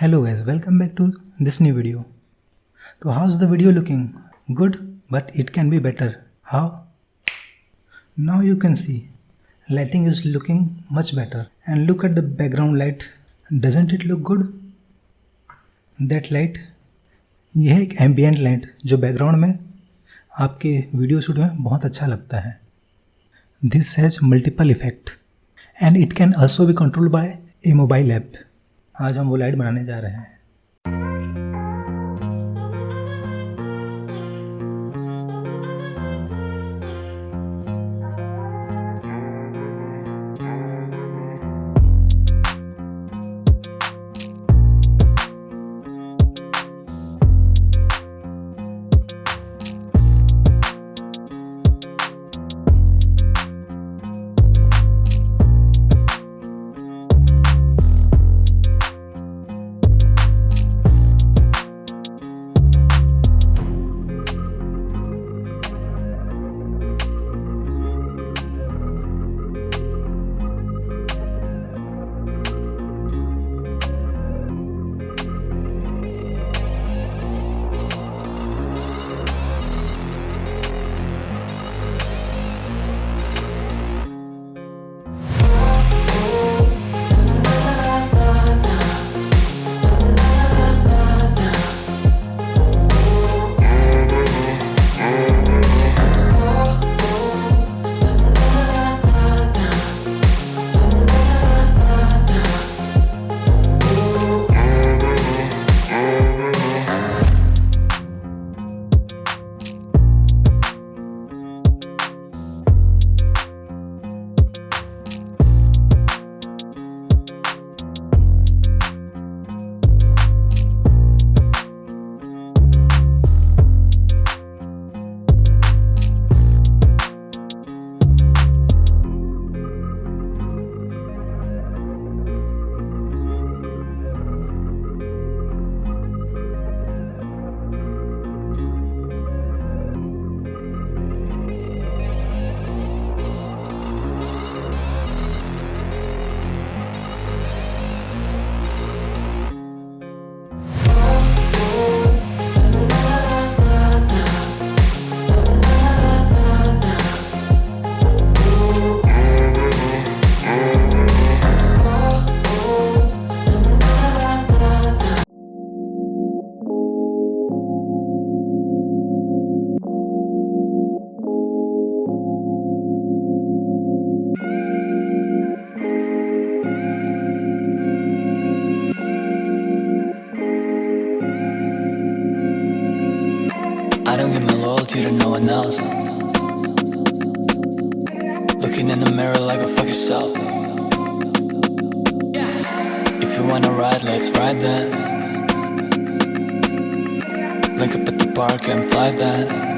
Hello guys, welcome back to this new video. So how's the video looking? Good, but it can be better. How? Now you can see lighting is looking much better, and look at the background light. Doesn't it look good? That light, यह है एक ambient light जो background में आपके video shoot में बहुत अच्छा लगता है. This has multiple effect and it can also be controlled by a mobile app. आज हम वो लाइट बनाने जा रहे हैं. I don't give my loyalty to no one else. Looking in the mirror like a fuck yourself. If you wanna ride, let's ride then. Link up at the park and fly then.